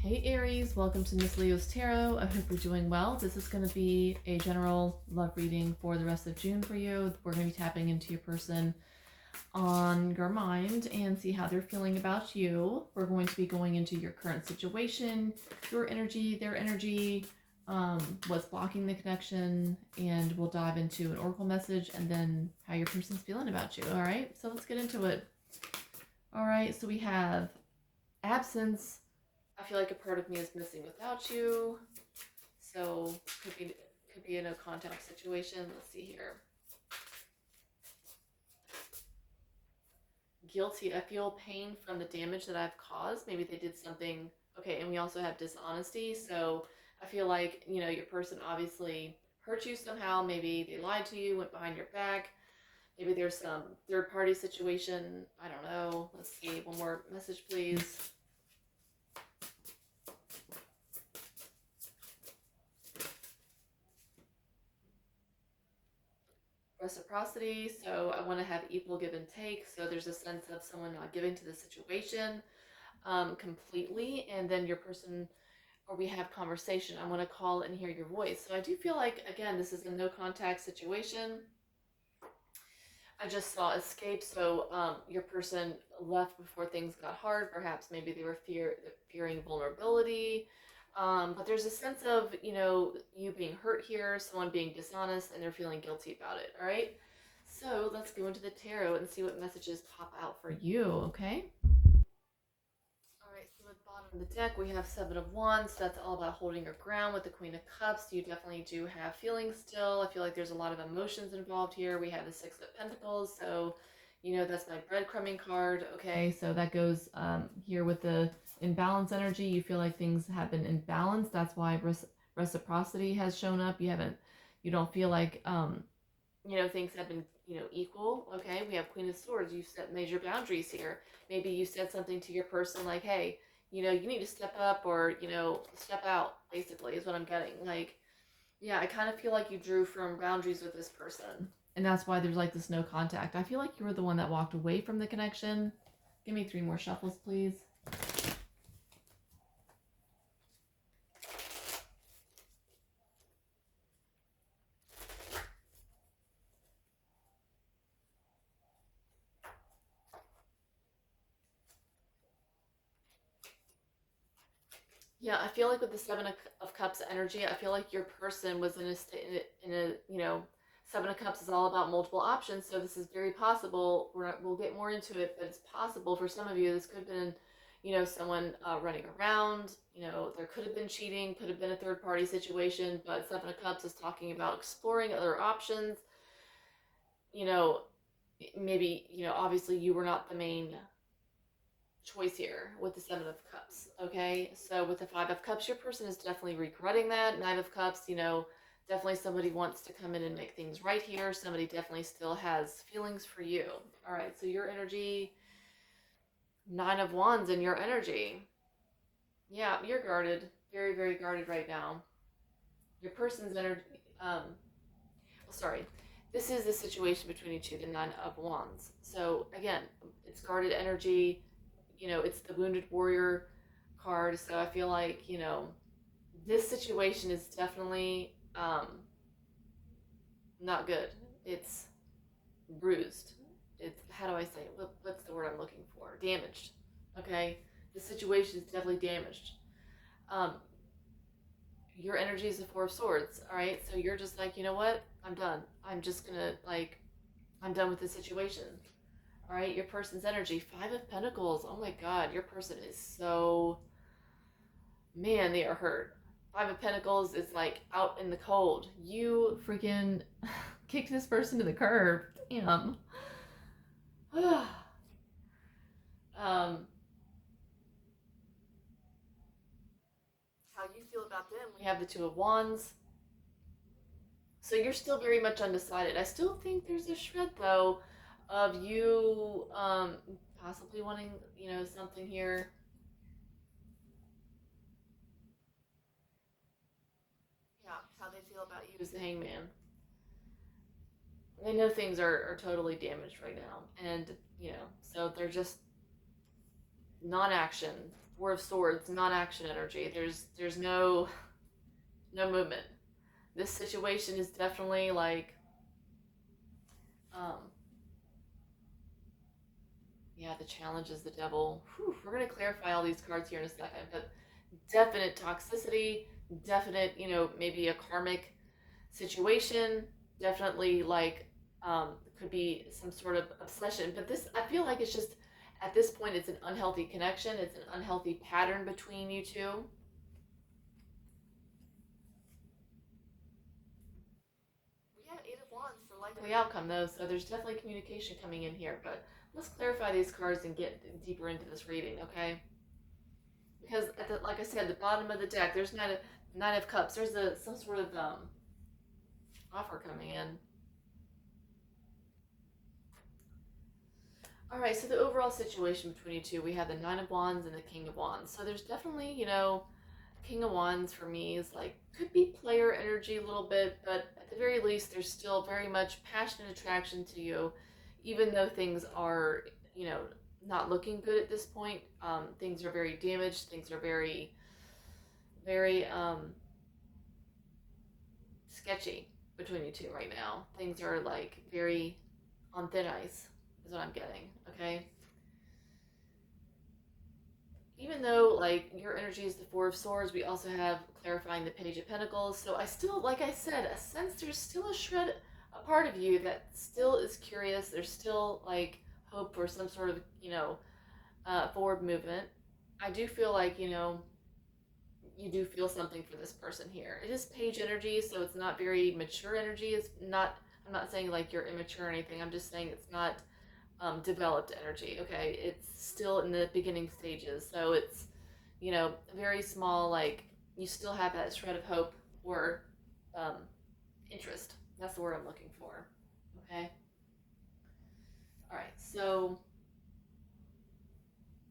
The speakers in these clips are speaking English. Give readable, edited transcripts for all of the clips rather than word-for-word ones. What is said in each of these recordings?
Hey Aries, welcome to Miss Leo's Tarot. I hope you're doing well. This is going to be a general love reading for the rest of June for you. We're going to be tapping into your person on your mind and see how they're feeling about you. We're going to be going into your current situation, your energy, their energy, what's blocking the connection, and we'll dive into an oracle message and then how your person's feeling about you. All right, so let's get into it. All right, so we have absence. I feel like a part of me is missing without you. So could be a no contact situation. Let's see here. Guilty. I feel pain from the damage that I've caused. Maybe they did something. Okay, and we also have dishonesty. So I feel like, your person obviously hurt you somehow. Maybe they lied to you, went behind your back. Maybe there's some third party situation. I don't know. Let's see. One more message, please. Reciprocity, so I want to have equal give and take. So there's a sense of someone not giving to the situation completely, and then your person, or we have conversation. I want to call and hear your voice. So I do feel like, again, this is a no contact situation. I just saw escape, so your person left before things got hard. Perhaps maybe they were fearing vulnerability. But there's a sense of, you being hurt here, someone being dishonest, and they're feeling guilty about it, all right? So let's go into the tarot and see what messages pop out for you, okay? All right, so at the bottom of the deck, we have Seven of Wands. So that's all about holding your ground with the Queen of Cups. You definitely do have feelings still. I feel like there's a lot of emotions involved here. We have the Six of Pentacles, so that's my breadcrumbing card. Okay, so that goes here with the imbalance energy. You feel like things have been imbalanced. That's why reciprocity has shown up. You don't feel like things have been equal. Okay, we have Queen of Swords. You set major boundaries here. Maybe you said something to your person like, hey, you need to step up, or step out, basically, is what I'm getting. Like, yeah, I kind of feel like you drew firm boundaries with this person, and that's why there's like this no contact. I feel like you were the one that walked away from the connection. Give me 3 more shuffles, please. Yeah, I feel like with the Seven of Cups energy, I feel like your person was in a state, Seven of Cups is all about multiple options, so this is very possible. We'll get more into it, but it's possible for some of you. This could have been, someone running around. There could have been cheating, could have been a third party situation, but Seven of Cups is talking about exploring other options. You know, maybe, obviously you were not the main choice here with the Seven of Cups. Okay, so with the Five of Cups, your person is definitely regretting that. Nine of Cups, definitely somebody wants to come in and make things right here. Somebody definitely still has feelings for you. All right, so your energy, Nine of Wands in your energy. Yeah, you're guarded, very, very guarded right now. Your person's energy, sorry, this is the situation between you two, the Nine of Wands. So again, it's guarded energy. It's the Wounded Warrior card. So I feel like, this situation is definitely not good. It's bruised. It's, how do I say it? What's the word I'm looking for? Damaged. Okay? The situation is definitely damaged. Um, your energy is the Four of Swords. All right? So you're just like, you know what? I'm done. I'm just gonna, I'm done with this situation. All right? Your person's energy, Five of Pentacles. Oh my God. Your person is so, man, they are hurt. Five of Pentacles is like out in the cold. You freaking kicked this person to the curb. Damn. um, how you feel about them? We have the Two of Wands. So you're still very much undecided. I still think there's a shred though of you possibly wanting, something here. Yeah, how they feel about you as the Hangman. They know things are totally damaged right now, and so they're just non-action, Four of Swords, non-action energy. There's no movement. This situation is definitely like, um, yeah, the challenge is the devil. Whew, we're gonna clarify all these cards here in a second, but definite toxicity, definite, maybe a karmic situation, definitely like, could be some sort of obsession. But this, I feel like it's just at this point, it's an unhealthy connection. It's an unhealthy pattern between you two. Yeah, Eight of Wands, the likely outcome though. So there's definitely communication coming in here. But let's clarify these cards and get deeper into this reading, okay? Because like I said, the bottom of the deck, there's not a Nine of Cups. There's some sort of offer coming in. All right, so the overall situation between you two, we have the Nine of Wands and the King of Wands. So there's definitely, King of Wands for me is like, could be player energy a little bit, but at the very least, there's still very much passionate attraction to you, even though things are, you know, not looking good at this point. Things are very damaged. Things are very, very sketchy between you two right now. Things are like very on thin ice, is what I'm getting. Okay. Even though like your energy is the Four of Swords, we also have clarifying the Page of Pentacles. So I still, like I said, a sense there's still a part of you that still is curious. There's still like hope for some sort of, forward movement. I do feel like, you do feel something for this person here. It is Page energy, so it's not very mature energy. It's not, I'm not saying like you're immature or anything. I'm just saying it's not developed energy. Okay, it's still in the beginning stages, so it's very small. Like you still have that shred of hope or um, interest. That's the word I'm looking for. Okay. All right. So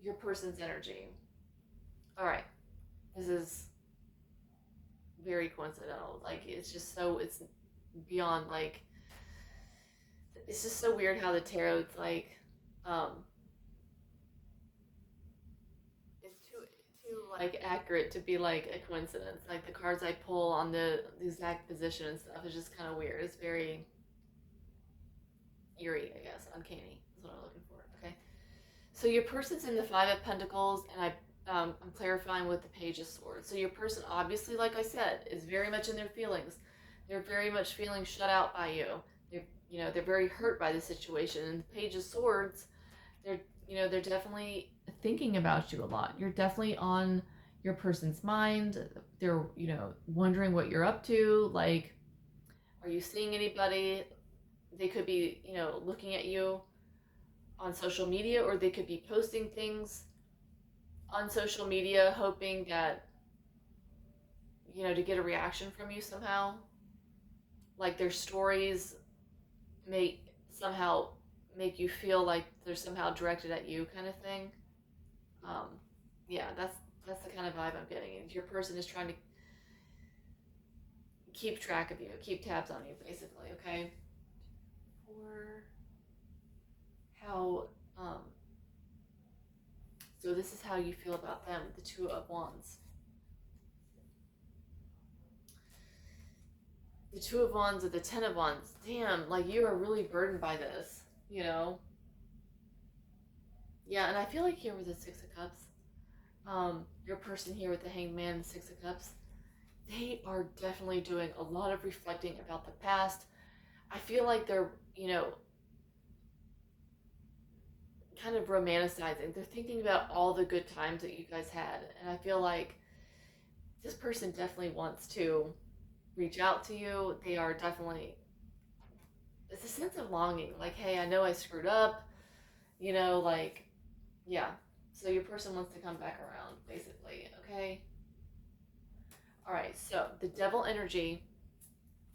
your person's energy. All right. This is very coincidental. Like it's beyond like it's just so weird how the tarot's like um it's too like accurate to be like a coincidence. Like the cards I pull on the exact position and stuff is just kind of weird. It's very eerie, I guess. Uncanny is what I'm looking for. Okay. So your person's in the Five of Pentacles, and I'm clarifying with the Page of Swords. So your person, obviously, like I said, is very much in their feelings. They're very much feeling shut out by you. They're very hurt by the situation. And the Page of Swords, they're they're definitely thinking about you a lot. You're definitely on your person's mind. They're wondering what you're up to. Like, are you seeing anybody? They could be looking at you on social media, or they could be posting things on social media hoping that to get a reaction from you somehow, like their stories may somehow make you feel like they're somehow directed at you, kind of thing. um yeah, that's the kind of vibe I'm getting, and your person is trying to keep track of you, keep tabs on you, basically. Okay. Or how so this is how you feel about them, the Two of Wands. The Two of Wands or the Ten of Wands. Damn, like you are really burdened by this, you know? Yeah, and I feel like here with the Six of Cups, your person here with the Hanged Man, the Six of Cups, they are definitely doing a lot of reflecting about the past. I feel like they're, kind of romanticizing. They're thinking about all the good times that you guys had. And I feel like this person definitely wants to reach out to you. They are definitely, it's a sense of longing. Like, hey, I know I screwed up, like, yeah. So your person wants to come back around, basically, okay? All right, so the devil energy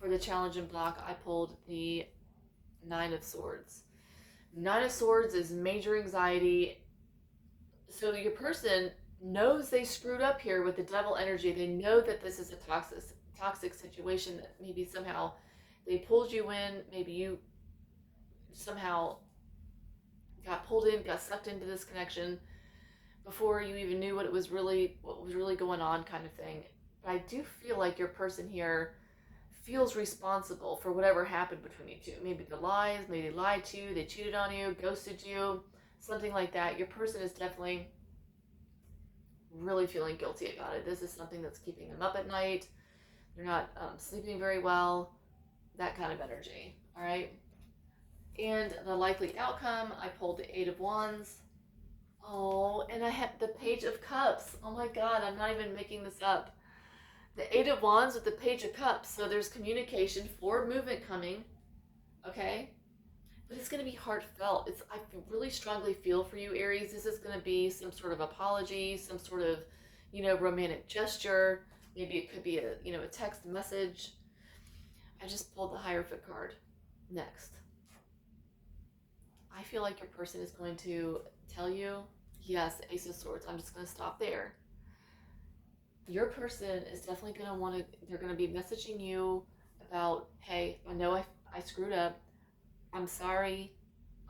for the challenge and block, I pulled the Nine of Swords. Nine of Swords is major anxiety. So your person knows they screwed up here with the devil energy. They know that this is a toxic situation, that maybe somehow they pulled you in, maybe you somehow got pulled in, got sucked into this connection. before you even knew what was really going on, kind of thing. But I do feel like your person here feels responsible for whatever happened between you two. Maybe the lies, maybe they lied to you, they cheated on you, ghosted you, something like that. Your person is definitely really feeling guilty about it. This is something that's keeping them up at night. They're not sleeping very well. That kind of energy. All right. And the likely outcome, I pulled the Eight of Wands. Oh, and I have the Page of Cups. Oh my God, I'm not even making this up. The Eight of Wands with the Page of Cups. So there's communication, forward movement coming. Okay. But it's going to be heartfelt. I really strongly feel for you, Aries. This is going to be some sort of apology, some sort of, romantic gesture. Maybe it could be a text message. I just pulled the Hierophant card. Next. I feel like your person is going to tell you, yes, Ace of Swords. I'm just going to stop there. Your person is definitely going to they're going to be messaging you about, hey, I know I screwed up. I'm sorry.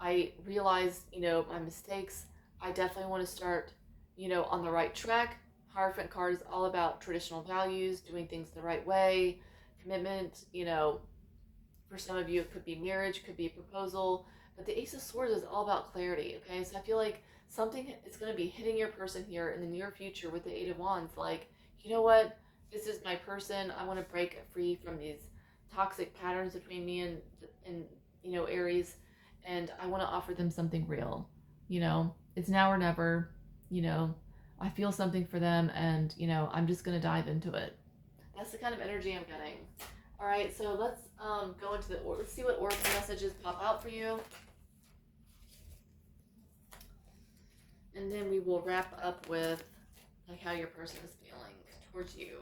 I realized, my mistakes. I definitely want to start, on the right track. Hierophant card is all about traditional values, doing things the right way, commitment, for some of you, it could be marriage, could be a proposal. But the Ace of Swords is all about clarity, okay? So I feel like something is going to be hitting your person here in the near future with the Eight of Wands. Like, you know what? This is my person. I want to break free from these toxic patterns between me and Aries. And I want to offer them something real. It's now or never. You know, I feel something for them, and, I'm just going to dive into it. That's the kind of energy I'm getting. All right, so let's go into let's see what oracle messages pop out for you. And then we will wrap up with like how your person is feeling towards you.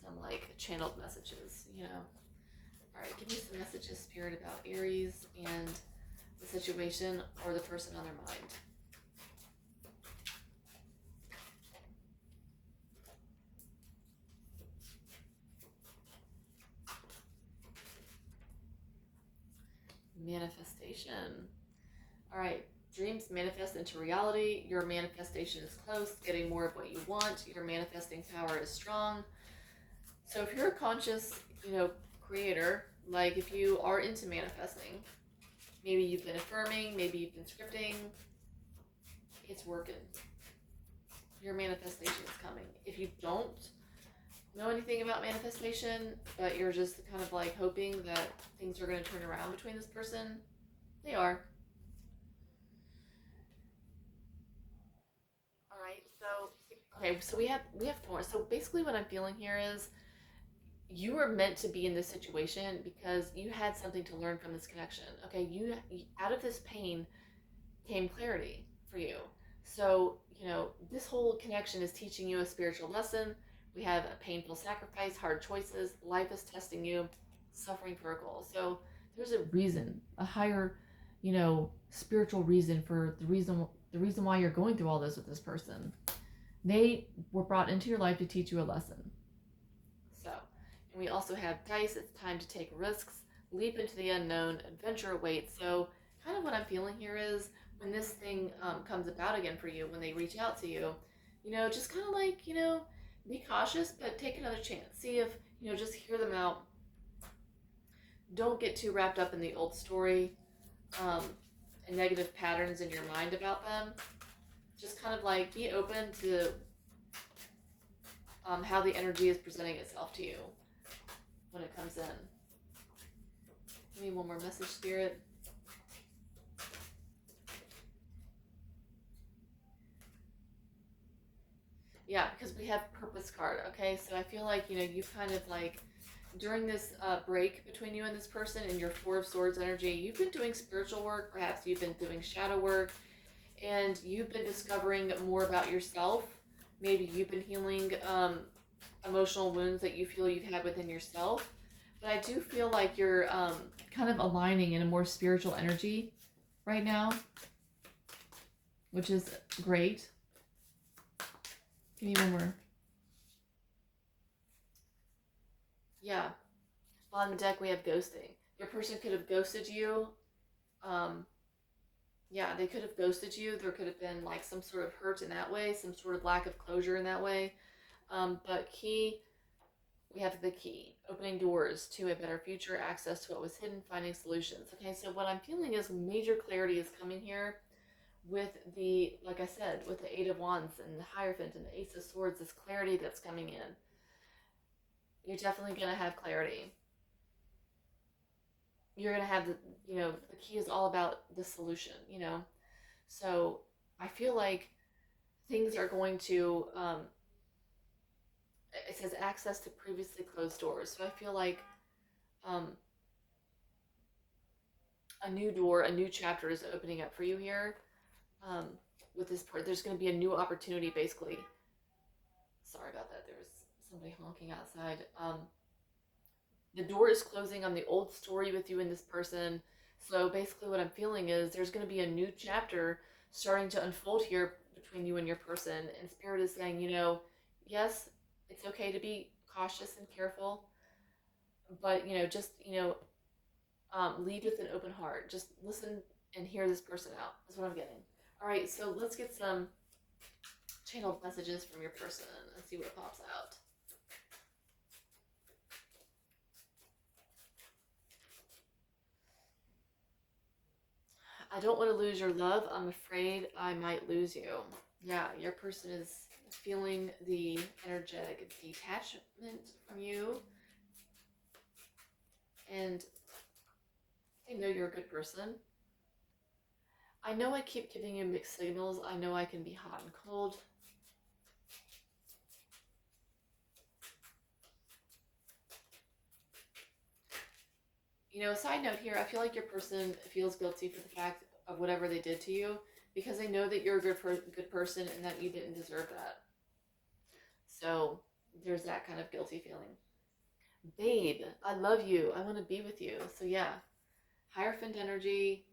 Some like channeled messages, All right, give me some messages, Spirit, about Aries and the situation or the person on their mind. Manifestation. All right, dreams manifest into reality. Your manifestation is close, getting more of what you want. Your manifesting power is strong. So if you're a conscious, creator, like if you are into manifesting, maybe you've been affirming, maybe you've been scripting, it's working. Your manifestation is coming. If you don't know anything about manifestation, but you're just kind of like hoping that things are going to turn around between this person, they are. All right. So we have Thorns. So basically, what I'm feeling here is you were meant to be in this situation because you had something to learn from this connection. Okay, you out of this pain came clarity for you. So, this whole connection is teaching you a spiritual lesson. We have a painful sacrifice, hard choices, life is testing you, suffering for a goal. So, there's a reason, a higher, spiritual reason for the reason why you're going through all this with this person. They were brought into your life to teach you a lesson. So, and we also have dice. It's time to take risks, leap into the unknown, adventure awaits. So, kind of what I'm feeling here is when this thing comes about again for you, when they reach out to you, just kind of like, be cautious, but take another chance. See if, just hear them out. Don't get too wrapped up in the old story and negative patterns in your mind about them. Just kind of like be open to how the energy is presenting itself to you when it comes in. Give me one more message, Spirit. Yeah, because we have purpose card. Okay, so I feel like you kind of like during this break between you and this person in your Four of Swords energy, you've been doing spiritual work. Perhaps you've been doing shadow work, and you've been discovering more about yourself. Maybe you've been healing emotional wounds that you feel you've had within yourself. But I do feel like you're kind of aligning in a more spiritual energy right now, which is great. Give me one more. Yeah. On the deck, we have ghosting. Your person could have ghosted you Yeah, they could have ghosted you. There could have been like some sort of hurt in that way, some sort of lack of closure in that way. But key, we have the key, opening doors to a better future, access to what was hidden, finding solutions. Okay, so what I'm feeling is major clarity is coming here with the, like I said, with the Eight of Wands and the Hierophant and the Ace of Swords, this clarity that's coming in. You're definitely going to have clarity. You're going to have the, the key is all about the solution, So I feel like things are going to, it says access to previously closed doors. So I feel like um, a new door, a new chapter is opening up for you here. Um, with this part, there's going to be a new opportunity, basically. Sorry about that. There's somebody honking outside. The door is closing on the old story with you and this person. So basically, what I'm feeling is there's going to be a new chapter starting to unfold here between you and your person. And Spirit is saying, yes, it's okay to be cautious and careful, but just lead with an open heart. Just listen and hear this person out. That's what I'm getting. All right, so let's get some channeled messages from your person and see what pops out. I don't want to lose your love. I'm afraid I might lose you. Yeah, your person is feeling the energetic detachment from you, and they know you're a good person. I know I keep giving you mixed signals. I know I can be hot and cold. Side note here, I feel like your person feels guilty for the fact of whatever they did to you because they know that you're a good person and that you didn't deserve that. So there's that kind of guilty feeling. Babe, I love you. I want to be with you. So yeah, Hierophant energy,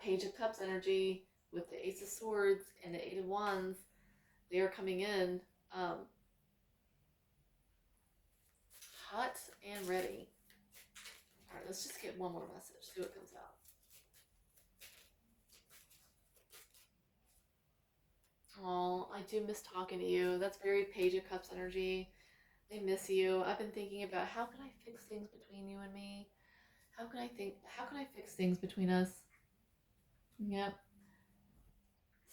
Page of Cups energy with the Ace of Swords and the Eight of Wands. They are coming in hot and ready. All right, let's just get one more message. See what comes out. Oh, I do miss talking to you. That's very Page of Cups energy. I miss you. I've been thinking about how can I fix things between you and me? How can I fix things between us? Yep.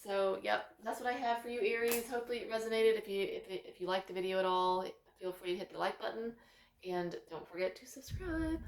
So, yep, that's what I have for you, Aries. Hopefully it resonated. If you liked the video at all, feel free to hit the like button and don't forget to subscribe.